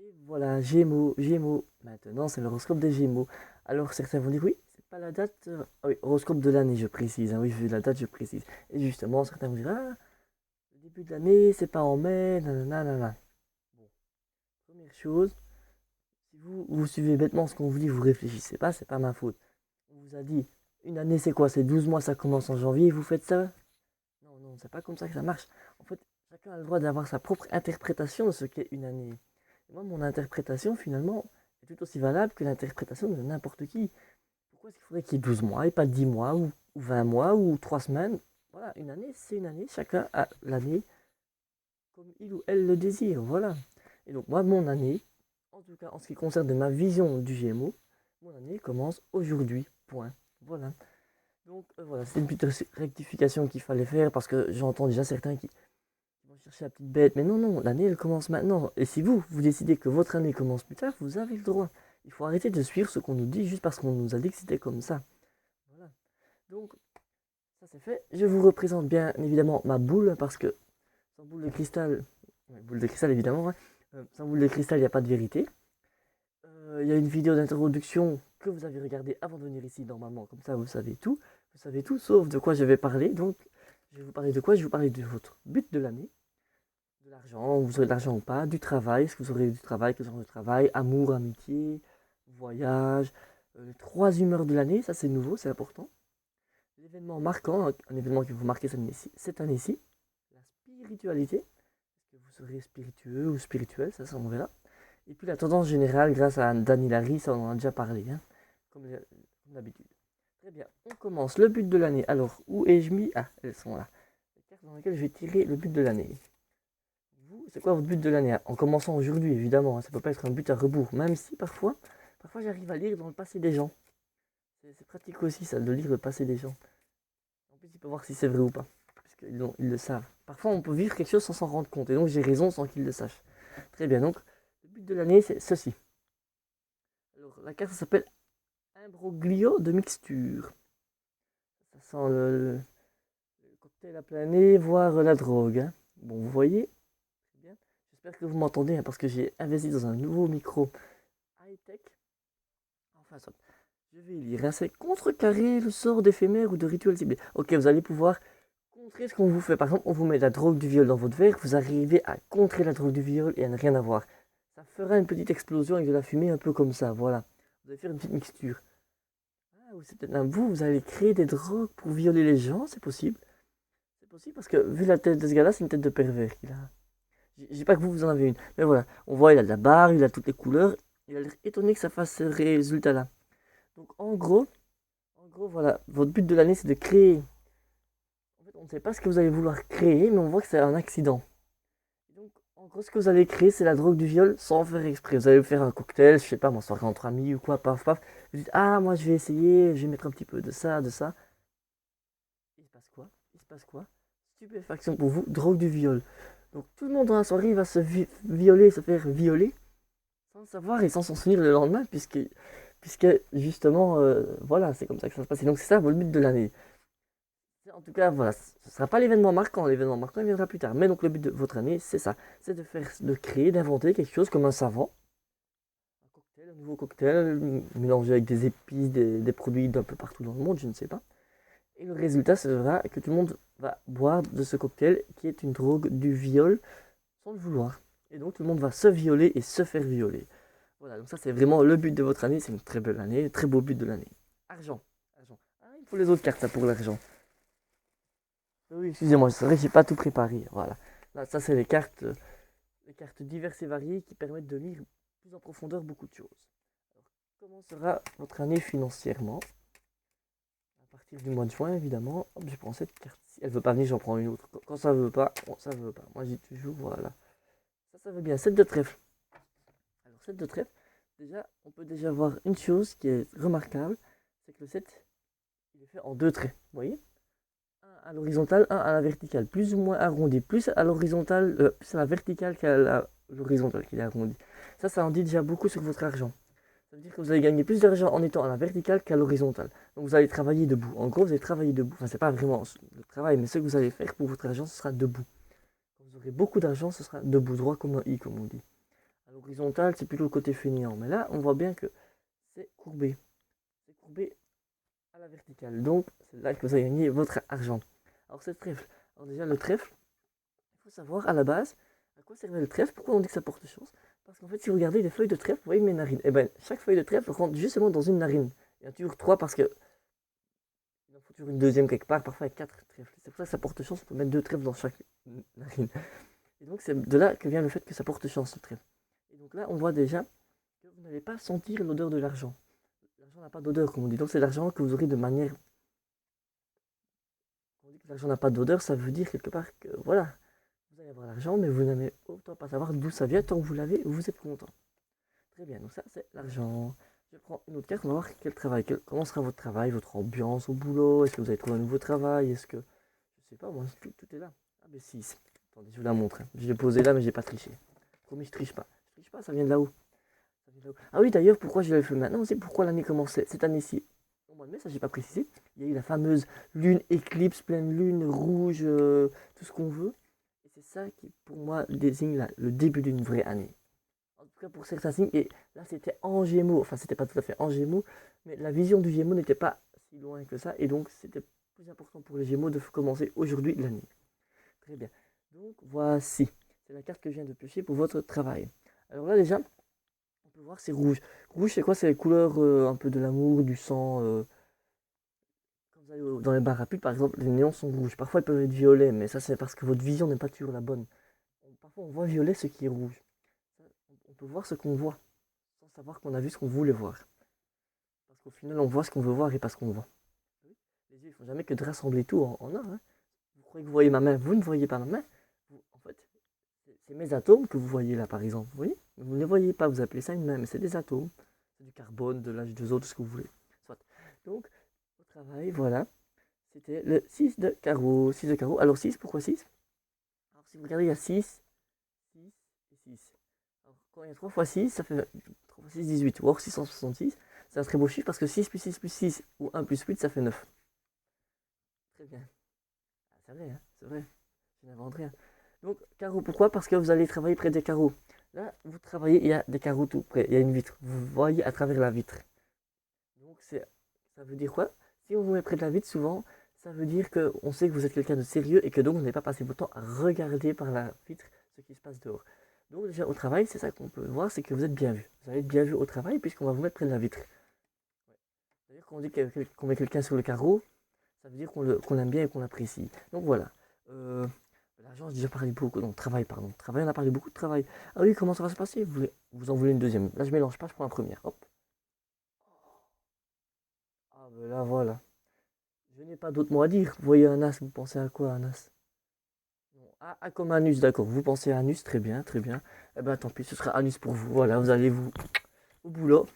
Et voilà, Gémeaux, Gémeaux. Maintenant, c'est l'horoscope des Gémeaux. Alors, certains vont dire oui, c'est pas la date. Ah oui, horoscope de l'année, je précise. Hein, oui, vu la date, je précise. Et justement, certains vont dire ah, le début de l'année, c'est pas en mai, nanana, nanana. Bon, première chose, si vous suivez bêtement ce qu'on vous dit, vous réfléchissez pas, c'est pas ma faute. On vous a dit, une année, c'est quoi? C'est 12 mois, ça commence en janvier, et vous faites ça? Non, non, c'est pas comme ça que ça marche. En fait, chacun a le droit d'avoir sa propre interprétation de ce qu'est une année. Et moi, mon interprétation, finalement, est tout aussi valable que l'interprétation de n'importe qui. Pourquoi est-ce qu'il faudrait qu'il y ait 12 mois et pas 10 mois ou 20 mois ou 3 semaines? Voilà, une année, c'est une année. Chacun a l'année comme il ou elle le désire. Voilà. Et donc, moi, mon année, en tout cas en ce qui concerne de ma vision du Gémeaux, mon année commence aujourd'hui. Point. Voilà. Donc, voilà, c'est une petite rectification qu'il fallait faire parce que j'entends déjà certains qui vont chercher la petite bête. Mais non, non, l'année, elle commence maintenant. Et si vous décidez que votre année commence plus tard, vous avez le droit. Il faut arrêter de suivre ce qu'on nous dit juste parce qu'on nous a dit que c'était comme ça. Voilà. Donc, ça c'est fait. Je vous représente bien évidemment ma boule parce que sans boule de cristal, ouais, boule de cristal évidemment, hein, sans boule de cristal, il n'y a pas de vérité. Il y a une vidéo d'introduction que vous avez regardée avant de venir ici normalement. Comme ça, vous savez tout. Vous savez tout sauf de quoi je vais parler. Donc, je vais vous parler de quoi? Je vais vous parler de votre but de l'année. De l'argent, vous aurez de l'argent ou pas, du travail, est-ce que vous aurez du travail, quel genre de travail, amour, amitié, voyage, les trois humeurs de l'année, ça c'est nouveau, c'est important. L'événement marquant, un événement qui vous marquer cette année-ci, la spiritualité, est-ce que vous serez spiritueux ou spirituel, ça on verra. Et puis la tendance générale grâce à Dani Larry, ça on en a déjà parlé, hein, comme d'habitude. Très bien, on commence le but de l'année. Alors, où ai-je mis? Ah, elles sont là. Les cartes dans lesquelles je vais tirer le but de l'année. Vous, c'est quoi votre but de l'année? En commençant aujourd'hui, évidemment, hein, ça peut pas être un but à rebours, même si parfois j'arrive à lire dans le passé des gens. C'est pratique aussi, ça, de lire le passé des gens. En plus, il peut voir si c'est vrai ou pas, parce qu'ils le savent. Parfois, on peut vivre quelque chose sans s'en rendre compte, et donc j'ai raison sans qu'ils le sachent. Très bien, donc, le but de l'année, c'est ceci. Alors, la carte s'appelle Imbroglio de mixture. Ça sent le cocktail à planer, voire la drogue. Hein. Bon, vous voyez, très bien. J'espère que vous m'entendez, hein, parce que j'ai investi dans un nouveau micro high-tech. Enfin, soit. Je vais lire. Hein, c'est contrecarrer le sort d'éphémère ou de rituel ciblé. Ok, vous allez pouvoir contrer ce qu'on vous fait. Par exemple, on vous met la drogue du viol dans votre verre. Vous arrivez à contrer la drogue du viol et à ne rien avoir. Ça fera une petite explosion avec de la fumée un peu comme ça. Voilà. Vous allez faire une petite mixture. Ah, ou c'est peut-être un vous. Vous allez créer des drogues pour violer les gens. C'est possible. C'est possible parce que vu la tête de ce gars-là, c'est une tête de pervers qu'il a. Je dis pas que vous en avez une. Mais voilà. On voit, il a de la barre, il a toutes les couleurs. Il a l'air étonné que ça fasse ce résultat-là. Donc en gros, voilà, votre but de l'année, c'est de créer. En fait, on ne sait pas ce que vous allez vouloir créer, mais on voit que c'est un accident. Donc, en gros, ce que vous allez créer, c'est la drogue du viol sans faire exprès. Vous allez faire un cocktail, je sais pas, moi, soirée entre amis ou quoi, paf, paf. Vous dites, ah, moi, je vais essayer, je vais mettre un petit peu de ça, de ça. Il se passe quoi? Il se passe quoi? Stupéfaction pour vous, drogue du viol. Donc, tout le monde dans la soirée va se violer, se faire violer, sans le savoir et sans s'en souvenir le lendemain, puisque justement, voilà, c'est comme ça que ça se passe. Et donc, c'est ça votre but de l'année. En tout cas, voilà, ce ne sera pas l'événement marquant il viendra plus tard. Mais donc le but de votre année, c'est ça, c'est de créer, d'inventer quelque chose comme un savon, un cocktail, un nouveau cocktail, mélangé avec des épices, des produits d'un peu partout dans le monde, je ne sais pas. Et le résultat sera que tout le monde va boire de ce cocktail qui est une drogue du viol sans le vouloir. Et donc tout le monde va se violer et se faire violer. Voilà, donc ça c'est vraiment le but de votre année, c'est une très belle année, très beau but de l'année. Argent, argent. Ah, il faut les autres cartes ça pour l'argent. Oui, excusez-moi, c'est vrai que j'ai pas tout préparé. Voilà. Là, ça, c'est les cartes diverses et variées qui permettent de lire plus en profondeur beaucoup de choses. Alors, comment sera votre année financièrement? À partir du mois de juin, évidemment. Hop, je prends cette carte. Si elle veut pas venir, j'en prends une autre. Quand ça veut pas, bon, ça veut pas. Moi, j'ai toujours, voilà. Ça veut bien. 7 de trèfle. Alors, 7 de trèfle, déjà, on peut déjà voir une chose qui est remarquable, c'est que le 7, il est fait en deux traits. Vous voyez? Un à l'horizontale, un à la verticale, plus ou moins arrondi, plus à l'horizontale, plus à la verticale qu'à l'horizontale qu'il est arrondi. Ça en dit déjà beaucoup sur votre argent. Ça veut dire que vous allez gagner plus d'argent en étant à la verticale qu'à l'horizontale. Donc vous allez travailler debout. En gros, vous allez travailler debout. Enfin, c'est pas vraiment le travail, mais ce que vous allez faire pour votre argent, ce sera debout. Quand vous aurez beaucoup d'argent, ce sera debout, droit comme un i, comme on dit. À l'horizontale, c'est plutôt le côté fainéant. Mais là, on voit bien que c'est courbé. C'est courbé à la verticale. Donc, c'est là que vous allez gagner votre argent. Alors, c'est le trèfle. Alors, déjà, le trèfle, il faut savoir à la base à quoi servait le trèfle. Pourquoi on dit que ça porte chance? Parce qu'en fait, si vous regardez les feuilles de trèfle, vous voyez mes narines. Et bien, chaque feuille de trèfle rentre justement dans une narine. Il y en a toujours trois parce que il en faut toujours une deuxième quelque part. Parfois, il y a quatre trèfles. C'est pour ça que ça porte chance. On peut mettre deux trèfles dans chaque narine. Et donc, c'est de là que vient le fait que ça porte chance, le trèfle. Et donc là, on voit déjà que vous n'allez pas sentir l'odeur de l'argent. L'argent n'a pas d'odeur, comme on dit. Donc, c'est l'argent que vous aurez de manière. Quand on dit que l'argent n'a pas d'odeur, ça veut dire quelque part que, voilà, vous allez avoir l'argent, mais vous n'allez autant pas savoir d'où ça vient. Tant que vous l'avez, vous êtes content. Très bien, donc ça, c'est l'argent. Je prends une autre carte, on va voir quel travail, comment sera votre travail, votre ambiance au boulot. Est-ce que vous allez trouver un nouveau travail? Est-ce que. Je sais pas, moi, tout est là. Ah, mais 6. Attendez, je vous la montre, hein. Je l'ai posé là, mais j'ai pas triché. Promis, je triche pas. Je triche pas, ça vient de là-haut. Ah oui, d'ailleurs, pourquoi je l'ai fait maintenant? C'est pourquoi l'année commençait cette année-ci. Au mois de mai, ça j'ai pas précisé. Il y a eu la fameuse lune éclipse, pleine lune, rouge, tout ce qu'on veut. Et c'est ça qui, pour moi, désigne le début d'une vraie année. En tout cas, pour certains signes. Et là, c'était en Gémeaux. Enfin, c'était pas tout à fait en Gémeaux, mais la vision du Gémeaux n'était pas si loin que ça. Et donc, c'était plus important pour les Gémeaux de commencer aujourd'hui l'année. Très bien. Donc, voici. C'est la carte que je viens de piocher pour votre travail. Alors là, déjà, on peut voir c'est rouge. Rouge, c'est quoi? C'est les couleurs un peu de l'amour, du sang. Quand vous allez dans les bars rapides, par exemple, les néons sont rouges. Parfois, ils peuvent être violets, mais ça, c'est parce que votre vision n'est pas toujours la bonne. Parfois, on voit violet ce qui est rouge. On peut voir ce qu'on voit, sans savoir qu'on a vu ce qu'on voulait voir. Parce qu'au final, on voit ce qu'on veut voir et pas ce qu'on voit. Les yeux, ils font jamais que de rassembler tout en un, hein. Vous croyez que vous voyez ma main, vous ne voyez pas ma main. En fait, c'est mes atomes que vous voyez là, par exemple. Vous voyez? Vous ne les voyez pas, vous appelez ça une main, mais c'est des atomes. C'est du carbone, de l'H2O, tout ce que vous voulez. Soit. Donc, au travail, voilà. C'était le 6 de carreau. 6 de carreau. Alors 6, pourquoi 6? Alors si vous regardez, il y a 6, 6 et 6. Alors quand il y a 3 fois 6, ça fait 3 fois 6, 18. Ou alors 666. C'est un très beau chiffre parce que 6 plus 6 plus 6 ou 1 plus 8, ça fait 9. Très bien. Ah, c'est vrai, hein, c'est vrai. Je n'invente rien. Donc, carreau, pourquoi? Parce que vous allez travailler près des carreaux. Là, vous travaillez, il y a des carreaux tout près, il y a une vitre. Vous voyez à travers la vitre. Donc, ça veut dire quoi? Si on vous met près de la vitre, souvent, ça veut dire qu'on sait que vous êtes quelqu'un de sérieux et que donc vous n'avez pas passé votre temps à regarder par la vitre ce qui se passe dehors. Donc, déjà, au travail, c'est ça qu'on peut voir, c'est que vous êtes bien vu. Vous allez être bien vu au travail puisqu'on va vous mettre près de la vitre. C'est-à-dire qu'on dit qu'on met quelqu'un sur le carreau, ça veut dire qu'on l'aime bien et qu'on l'apprécie. Donc, voilà. Euh, L'argent, j'ai déjà parlé beaucoup. Non, travail, pardon. Travail, on a parlé beaucoup de travail. Ah oui, comment ça va se passer? Vous en voulez une deuxième? Là, je mélange pas, je prends la première. Hop. Ah, ben là, voilà. Je n'ai pas d'autre mot à dire. Vous voyez un as, vous pensez à quoi, un as? Non. Ah, comme anus, d'accord. Vous pensez à anus, très bien, très bien. Eh ben, tant pis, ce sera anus pour vous. Voilà, vous allez vous au boulot.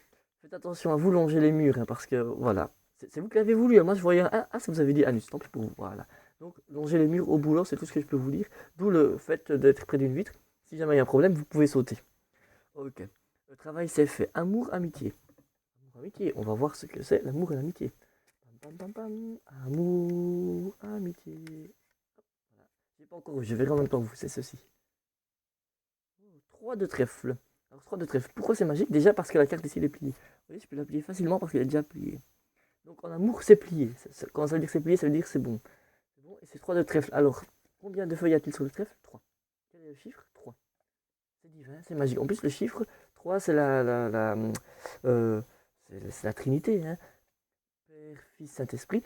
Faites attention à vous longer les murs, hein, parce que, voilà. C'est vous qui l'avez voulu, hein. Moi, je voyais un as, vous avez dit anus. Tant pis pour vous, voilà. Donc, longer les murs au boulot, c'est tout ce que je peux vous dire. D'où le fait d'être près d'une vitre. Si jamais il y a un problème, vous pouvez sauter. Ok. Le travail, c'est fait. Amour, amitié. Amour, amitié. On va voir ce que c'est l'amour et l'amitié. Pam, pam, pam, pam. Amour, amitié. Voilà. J'ai pas encore vu, je verrai en même temps que vous, c'est ceci. Oh, 3 de trèfle. Alors 3 de trèfle. Pourquoi c'est magique? Déjà parce que la carte ici elle est pliée. Vous voyez, je peux la plier facilement parce qu'elle est déjà pliée. Donc en amour, c'est plié. Quand ça veut dire que c'est plié, ça veut dire que c'est bon. C'est bon, et c'est 3 de trèfle. Alors, combien de feuilles y a-t-il sur le trèfle? 3. Quel est le chiffre? 3. C'est divin, c'est magique. En plus, le chiffre 3, c'est euh, c'est la Trinité, hein. Père, Fils, Saint-Esprit.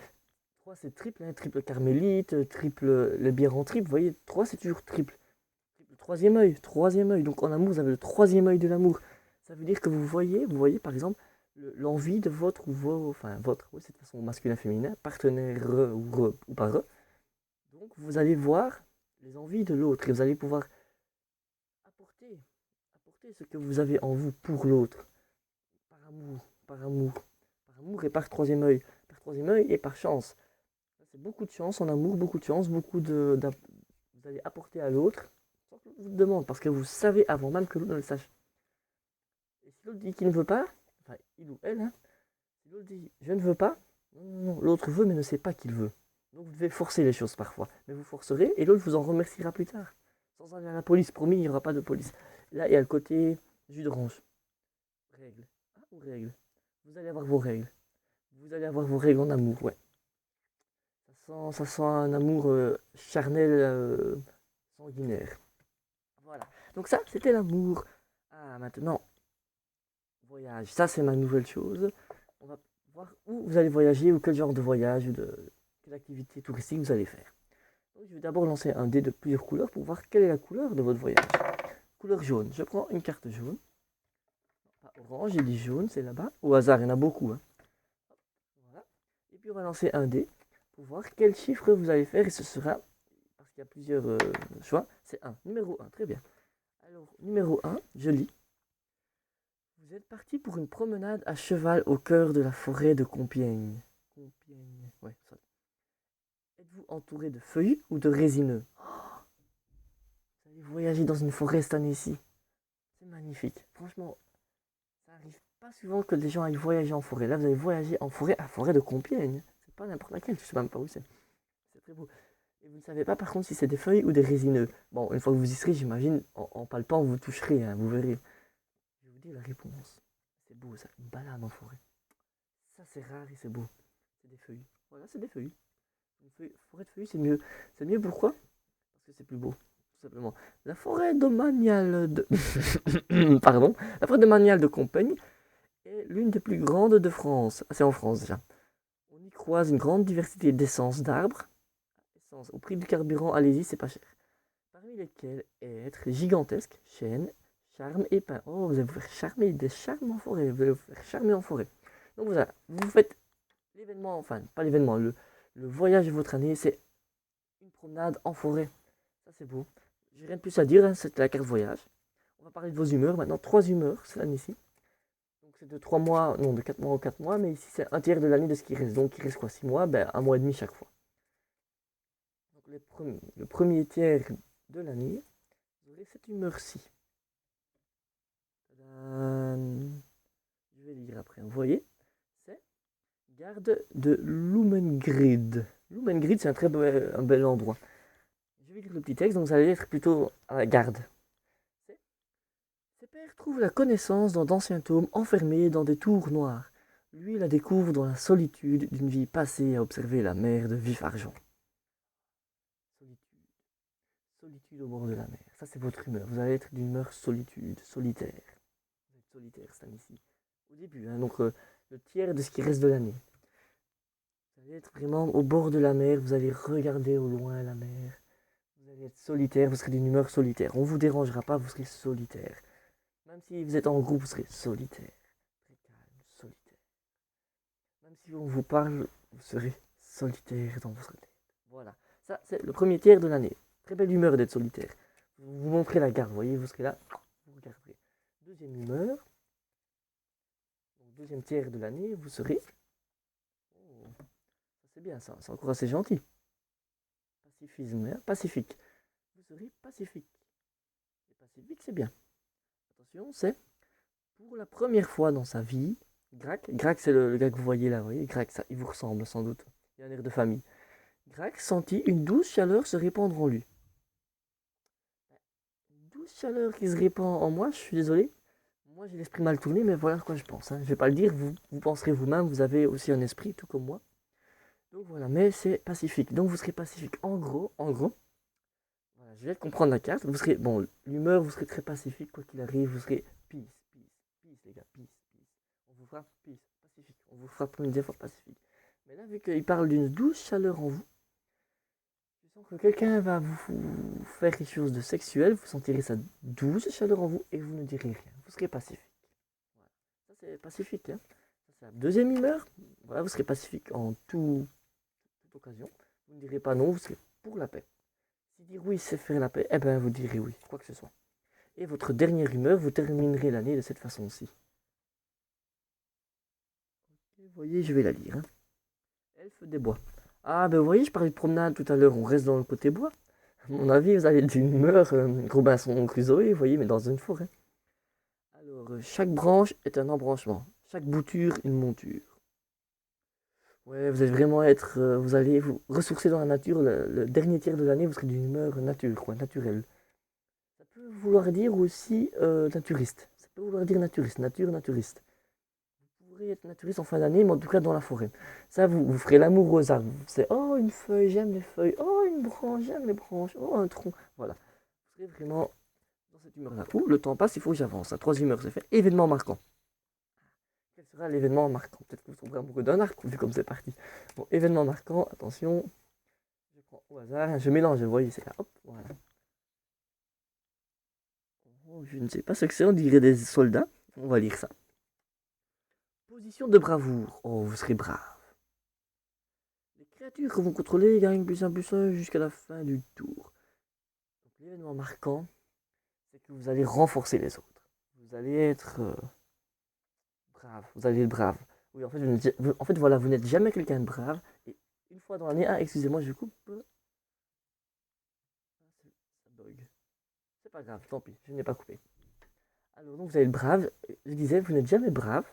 3, c'est triple, hein. Triple carmélite, triple le bière en triple. Vous voyez, 3, c'est toujours triple. Triple, troisième œil, troisième œil. Donc en amour, vous avez le troisième œil de l'amour. Ça veut dire que vous voyez par exemple, l'envie de votre ou vos, enfin votre, oui, c'est de façon masculin, féminin, partenaire ou pas re. Donc vous allez voir les envies de l'autre et vous allez pouvoir apporter, apporter ce que vous avez en vous pour l'autre. Par amour, par amour, par amour et par troisième œil. Par troisième œil et par chance. C'est beaucoup de chance en amour, beaucoup de chance, vous allez apporter à l'autre sans que l'autre vous le demande, parce que vous savez avant même que l'autre ne le sache. Et si l'autre dit qu'il ne veut pas, enfin il ou elle, hein, si l'autre dit je ne veux pas, non, non, non, l'autre veut mais ne sait pas qu'il veut. Donc vous devez forcer les choses parfois. Mais vous forcerez et l'autre vous en remerciera plus tard. Sans aller à la police, promis, il n'y aura pas de police. Là, il y a le côté jus d'orange. Règles. Ah, ou règles. Vous allez avoir vos règles. Vous allez avoir vos règles en amour, ouais. Ça sent un amour charnel sanguinaire. Voilà. Donc ça, c'était l'amour. Ah, maintenant, voyage. Ça, c'est ma nouvelle chose. On va voir où vous allez voyager ou quel genre de voyage ou de quelle activité touristique vous allez faire. Donc, je vais d'abord lancer un dé de plusieurs couleurs pour voir quelle est la couleur de votre voyage. Couleur jaune. Je prends une carte jaune. Pas orange, j'ai dit jaune, c'est là-bas. Au hasard, il y en a beaucoup. Hein. Voilà. Et puis, on va lancer un dé pour voir quel chiffre vous allez faire. Et ce sera, parce qu'il y a plusieurs choix, c'est 1. Numéro 1, très bien. Alors, numéro 1, je lis. Vous êtes parti pour une promenade à cheval au cœur de la forêt de Compiègne. Compiègne, ouais, ça. Êtes-vous entouré de feuillus ou de résineux? Vous allez voyager dans une forêt cette année-ci. C'est magnifique. Franchement, ça arrive pas souvent que les gens aillent voyager en forêt. Là, vous allez voyager en forêt, à la forêt de Compiègne. C'est pas n'importe laquelle, je sais même pas où c'est. C'est très beau. Et vous ne savez pas par contre si c'est des feuilles ou des résineux. Bon, une fois que vous y serez, j'imagine, en palpant, vous toucherez, hein, vous verrez. Je vais vous dire la réponse. C'est beau ça, une balade en forêt. Ça c'est rare et c'est beau. C'est des feuilles. Voilà, c'est des feuilles. Une forêt de feuilles, c'est mieux. C'est mieux pourquoi? Parce que c'est plus beau, tout simplement. La forêt domaniale de... Pardon. La forêt domaniale de Compiègne est l'une des plus grandes de France. Ah, c'est en France déjà. On y croise une grande diversité d'essences d'arbres. Au prix du carburant, allez-y, c'est pas cher. Parmi lesquels êtres gigantesques, chênes, charmes et pins. Oh, vous allez vous faire charmer des charmes en forêt. Vous allez vous faire charmer en forêt. Donc voilà, vous faites l'événement, enfin pas l'événement, le voyage de votre année, c'est une promenade en forêt. Ça c'est beau. J'ai rien de plus à dire, hein, c'est la carte voyage. On va parler de vos humeurs maintenant. 3 humeurs cette année-ci. Donc c'est de 3 mois, non de 4 mois en 4 mois, mais ici c'est un tiers de l'année de ce qui reste. Donc il reste quoi? 6 mois, ben 1 mois et demi chaque fois. Donc le premier tiers de l'année, vous aurez cette humeur-ci. Je vais lire après. Vous voyez, c'est garde de Lumengrid. Lumengrid, c'est un bel endroit. Je vais lire le petit texte, donc vous allez être plutôt à la garde. Ses pères trouvent la connaissance dans d'anciens tomes enfermés dans des tours noires. Lui la découvre dans la solitude d'une vie passée à observer la mer de vif argent. Solitude. Solitude au bord de la mer. Ça, c'est votre humeur. Vous allez être d'une humeur solitude, solitaire. Vous êtes solitaire cette année-ci. Au début, hein, donc le tiers de ce qui reste de l'année. Vous allez être vraiment au bord de la mer. Vous allez regarder au loin la mer. Vous allez être solitaire. Vous serez d'une humeur solitaire. On ne vous dérangera pas. Vous serez solitaire. Même si vous êtes en groupe, vous serez solitaire. Très calme, solitaire. Même si on vous parle, vous serez solitaire dans votre tête. Voilà. Ça, c'est le premier tiers de l'année. Très belle humeur d'être solitaire. Vous montrez la garde, vous voyez, vous serez là, vous regarderez. Deuxième humeur, donc deuxième tiers de l'année, vous serez... Oh, ça c'est bien ça, c'est encore assez gentil. Pacifisme, hein, pacifique. Vous serez pacifique. Et pacifique, c'est bien. Attention, c'est pour la première fois dans sa vie, Grac c'est le gars que vous voyez là, vous voyez, Grac, ça, il vous ressemble sans doute. Il a un air de famille. Grac sentit une douce chaleur se répandre en lui. Une douce chaleur qui se répand en moi, je suis désolé. Moi j'ai l'esprit mal tourné, mais voilà quoi je pense. Hein. Je ne vais pas le dire, vous penserez vous-même, vous avez aussi un esprit tout comme moi. Donc voilà, mais c'est pacifique. Donc vous serez pacifique. En gros, voilà, je vais comprendre la carte. Vous serez, bon, l'humeur, vous serez très pacifique, quoi qu'il arrive, vous serez peace, les gars, peace. On vous fera peace, pacifique. On vous fera plein d'efforts pacifiques. Mais là, vu qu'il parle d'une douce chaleur en vous, je sens que quelqu'un va vous faire quelque chose de sexuel, vous sentirez sa douce chaleur en vous et vous ne direz rien. Vous serez pacifique. Voilà. Ça, c'est pacifique. Hein. Ça, c'est la deuxième humeur. Voilà, vous serez pacifique en toute occasion. Vous ne direz pas non, vous serez pour la paix. Si dire oui, c'est faire la paix, eh bien, vous direz oui, quoi que ce soit. Et votre dernière humeur, vous terminerez l'année de cette façon-ci. Okay, vous voyez, je vais la lire. Hein. Elfe des bois. Ah, ben vous voyez, je parlais de promenade tout à l'heure, on reste dans le côté bois. À mon avis, vous avez d'une humeur Robinson Crusoe, vous voyez, mais dans une forêt. Alors, chaque branche est un embranchement. Chaque bouture, une monture. Ouais, vous allez vraiment être... vous allez vous ressourcer dans la nature. Le dernier tiers de l'année, vous serez d'une humeur nature, quoi, naturelle. Ça peut vouloir dire aussi naturiste. peut vouloir dire naturiste, nature, naturiste. Vous pourrez être naturiste en fin d'année, mais en tout cas dans la forêt. Ça, vous ferez l'amour aux arbres. C'est oh, une feuille, j'aime les feuilles. Oh, une branche, j'aime les branches. Oh, un tronc. Voilà. Vous serez vraiment dans cette humeur-là. Ouh, le temps passe, il faut que j'avance. 3 humeurs, c'est fait. Événement marquant. Quel sera l'événement marquant? Peut-être que vous tomberez amoureux d'un arc, vu comme c'est parti. Bon, événement marquant, attention. Je prends au hasard, je mélange, vous voyez, c'est là. Hop, voilà. Oh, je ne sais pas ce que c'est, on dirait des soldats. On va lire ça. Position de bravoure. Oh, vous serez brave. Les créatures que vous contrôlez gagnent plus un jusqu'à la fin du tour. Donc, l'événement marquant, c'est que vous allez renforcer les autres. Vous allez être brave. Vous allez être brave. Oui, voilà, vous n'êtes jamais quelqu'un de brave. Et une fois dans l'année, excusez-moi, je coupe. Ça bug. C'est pas grave, tant pis, je n'ai pas coupé. Alors, donc, vous allez être brave. Je disais, vous n'êtes jamais brave.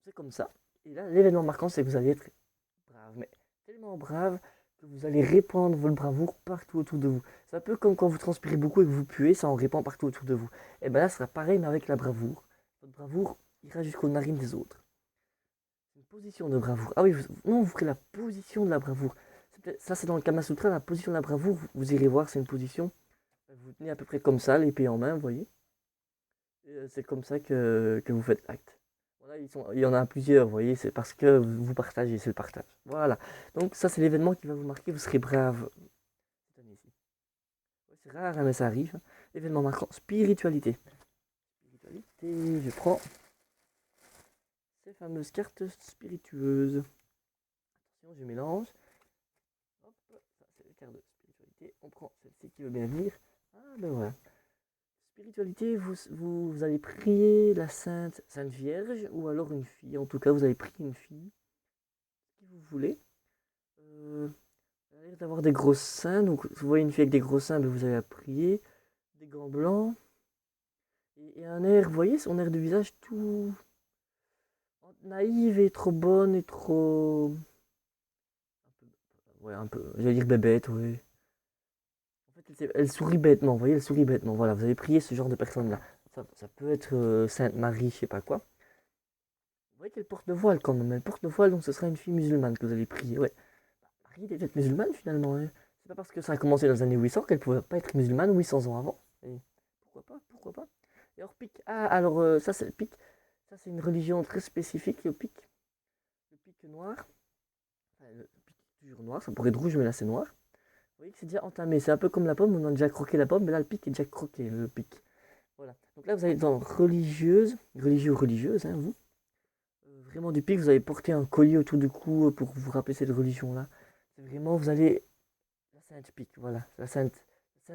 C'est comme ça. Et là, l'événement marquant, c'est que vous allez être brave. Mais tellement brave que vous allez répandre votre bravoure partout autour de vous. C'est un peu comme quand vous transpirez beaucoup et que vous puez, ça en répand partout autour de vous. Et bien là, ce sera pareil, mais avec la bravoure. Votre bravoure ira jusqu'aux narines des autres. C'est une position de bravoure. Ah oui, non, vous ferez la position de la bravoure. Ça, c'est dans le Kama Sutra, la position de la bravoure. Vous irez voir, c'est une position. Vous tenez à peu près comme ça, l'épée en main, vous voyez. C'est comme ça que vous faites l'acte. Voilà, il y en a plusieurs, vous voyez, c'est parce que vous partagez, c'est le partage. Voilà. Donc ça, c'est l'événement qui va vous marquer, vous serez brave cette année-ci. Ouais, c'est rare, hein, mais ça arrive. Événement marquant, spiritualité. Spiritualité, je prends ces fameuses cartes spiritueuses. Attention, je mélange. Hop, ça c'est les cartes de spiritualité. On prend celle-ci qui veut bien venir. Ah ben voilà. Spiritualité, vous allez prier la Sainte Vierge ou alors une fille. En tout cas, vous allez prier une fille, si vous voulez. Elle a l'air d'avoir des gros seins. Donc, vous voyez une fille avec des gros seins, ben vous allez la prier. Des gants blancs. Et un air, vous voyez, son air de visage tout naïve et trop bonne et trop. Ouais, un peu. J'allais dire bébête, ouais. En fait, elle sourit bêtement, vous voyez, elle sourit bêtement. Voilà, vous allez prier ce genre de personne-là. Ça peut être Sainte Marie, je sais pas quoi. Vous voyez qu'elle porte le voile quand même. Elle porte le voile, donc ce sera une fille musulmane que vous allez prier. Ouais. Marie était peut-être musulmane finalement. Hein. C'est pas parce que ça a commencé dans les années 800 qu'elle pouvait pas être musulmane 800 ans avant. Et pourquoi pas, pourquoi pas. Et alors, pique. Ah, alors ça, c'est le pique. Ça, c'est une religion très spécifique, le pique. Le pique noir. Enfin, le pique toujours noir, ça pourrait être rouge, mais là, c'est noir. Vous voyez que c'est déjà entamé. C'est un peu comme la pomme, on a déjà croqué la pomme, mais là, le pique est déjà croqué, le pique. Voilà. Donc là, vous allez dans religieuse, religieux ou religieuse, hein, vous. Vraiment du pic, vous allez porter un collier autour du cou pour vous rappeler cette religion-là. C'est vraiment, vous allez. La Sainte Pique, voilà. Sainte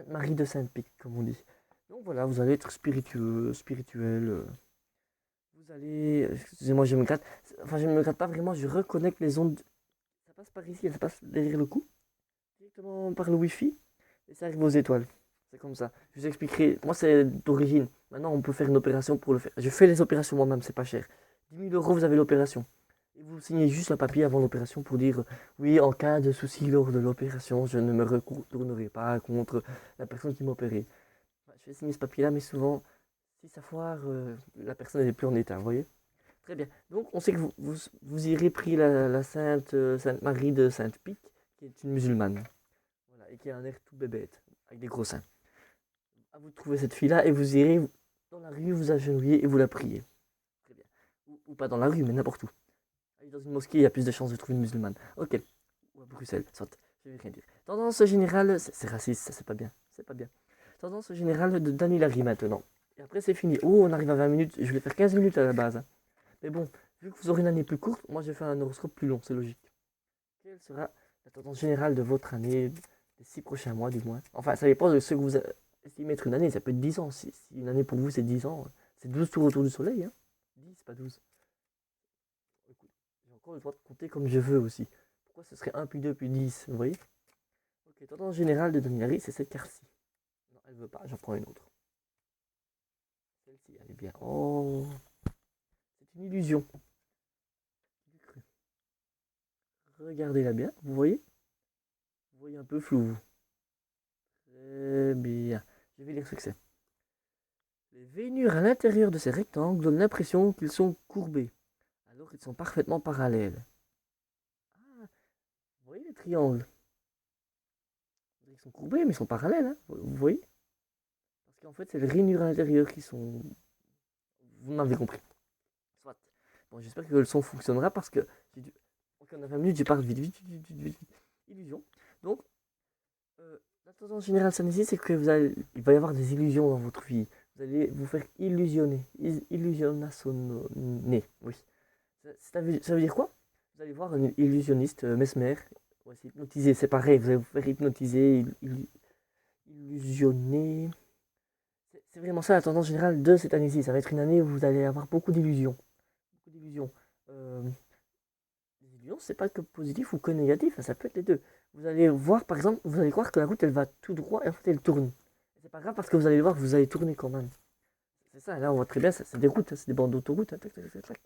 Marie de Sainte Pique, comme on dit. Donc voilà, vous allez être spiritueux, spirituel. Vous allez. Excusez-moi, je me gratte. Enfin, je ne me gratte pas vraiment, je reconnecte les ondes. Ça passe par ici, ça passe derrière le cou, directement par le Wi-Fi, et ça arrive aux étoiles. C'est comme ça. Je vous expliquerai. Moi, c'est d'origine. Maintenant, on peut faire une opération pour le faire. Je fais les opérations moi-même, c'est pas cher. 10 000 euros, vous avez l'opération. Et vous signez juste un papier avant l'opération pour dire oui, en cas de souci lors de l'opération, je ne me retournerai pas contre la personne qui m'a opéré. Je vais signer ce papier-là, mais souvent, si ça foire, la personne n'est plus en état, vous voyez. Très bien. Donc, on sait que vous irez prier la Sainte Marie de Sainte-Pique, qui est une musulmane. Voilà, et qui a un air tout bébête, avec des gros seins. À vous de trouver cette fille-là, et vous irez dans la rue, vous agenouiller et vous la prier. Très bien. Ou pas dans la rue, mais n'importe où. Aller dans une mosquée, il y a plus de chances de trouver une musulmane. Ok. Ou à Bruxelles, soit. Je vais rien dire. Tendance générale, c'est raciste, ça c'est pas bien. C'est pas bien. Tendance générale de Dany Larry maintenant. Et après c'est fini. Oh, on arrive à 20 minutes. Je voulais faire 15 minutes à la base. Hein. Mais bon, vu que vous aurez une année plus courte, moi je vais faire un horoscope plus long, c'est logique. Quelle sera la tendance générale de votre année, des 6 prochains mois du moins? Enfin, ça dépend de ce que vous estimez être une année. Ça peut être 10 ans. Si une année pour vous c'est 10 ans, c'est 12 tours autour du soleil. Hein. 10, pas 12. Écoute, j'ai encore le droit de compter comme je veux aussi. Pourquoi ce serait 1 puis 2 puis 10, vous voyez? Ok, tendance générale de Dominari, c'est cette carte-ci. Non, elle veut pas, j'en prends une autre. Celle-ci, elle est bien. Oh, c'est une illusion. Regardez-la bien, vous voyez? Vous voyez un peu flou. Très bien. Je vais lire ce que c'est. Les rainures à l'intérieur de ces rectangles donnent l'impression qu'ils sont courbés, alors qu'ils sont parfaitement parallèles. Ah, vous voyez les triangles? Ils sont courbés, mais ils sont parallèles, hein, vous voyez? Parce qu'en fait, c'est les rainures à l'intérieur qui sont... Vous m'avez compris. Soit. Bon, j'espère que le son fonctionnera parce que... Ok, on a 20 minutes, je parle vite, vite, vite, vite, vite. Illusion. Donc, la tendance générale ici, c'est que il va y avoir des illusions dans votre vie. Vous allez vous faire illusionner. Illusionner, oui. Ça veut dire quoi? Vous allez voir un illusionniste, Mesmer. Ouais, c'est hypnotisé, c'est pareil. Vous allez vous faire hypnotiser, illusionner. C'est vraiment ça la tendance générale de cette année-ci. Ça va être une année où vous allez avoir beaucoup d'illusions. Beaucoup d'illusions. Euh, les illusions, c'est pas que positif ou que négatif, hein, ça peut être les deux. Vous allez voir, par exemple, vous allez croire que la route, elle va tout droit et en fait, elle tourne. C'est pas grave parce que vous allez voir que vous allez tourner quand même. C'est ça, là, on voit très bien, c'est des routes, hein, c'est des bandes d'autoroute. Hein, tac, tac, tac, tac.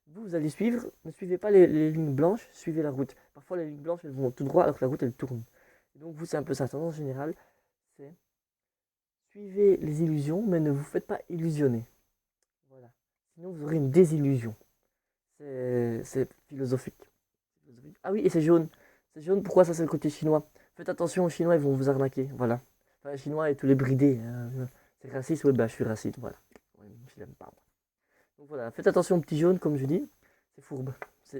Vous allez suivre, ne suivez pas les lignes blanches, suivez la route. Parfois, les lignes blanches, elles vont tout droit alors que la route, elle tourne. Et donc, vous, c'est un peu ça, tendance générale, c'est suivez les illusions, mais ne vous faites pas illusionner. Voilà. Sinon, vous aurez une désillusion. C'est philosophique. Ah oui, et c'est jaune. C'est jaune, pourquoi ça, c'est le côté chinois? Faites attention aux Chinois, ils vont vous arnaquer. Voilà. Enfin, les Chinois et tous les bridés. Hein. C'est raciste, oui, bah, je suis raciste, voilà. Ouais, je l'aime pas, moi. Donc voilà, faites attention aux petits jaunes, comme je dis. C'est fourbe. Ça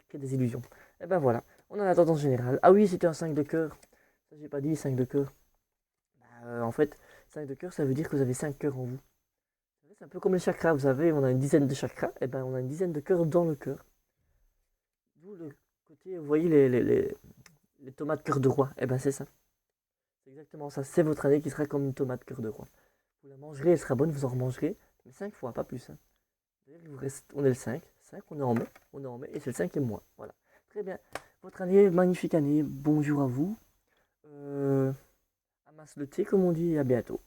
crée des illusions. Et ben voilà, on a la tendance générale. Ah oui, c'était un 5 de cœur. Ça, j'ai pas dit 5 de cœur. Bah, en fait, 5 de cœur, ça veut dire que vous avez 5 cœurs en vous. C'est un peu comme les chakras, vous savez, on a une dizaine de chakras. Et ben, on a une dizaine de cœurs dans le cœur. D'où le côté, vous voyez les tomates cœur de roi. Et ben, c'est ça. C'est exactement ça. C'est votre année qui sera comme une tomate cœur de roi. Vous la mangerez, elle sera bonne, vous en remangerez. Mais 5 fois, pas plus. Hein. Il vous reste, on est le 5, on est en mai, et c'est le 5e mois. Voilà. Très bien. Votre année, magnifique année. Bonjour à vous. Amasse le thé, comme on dit, et à bientôt.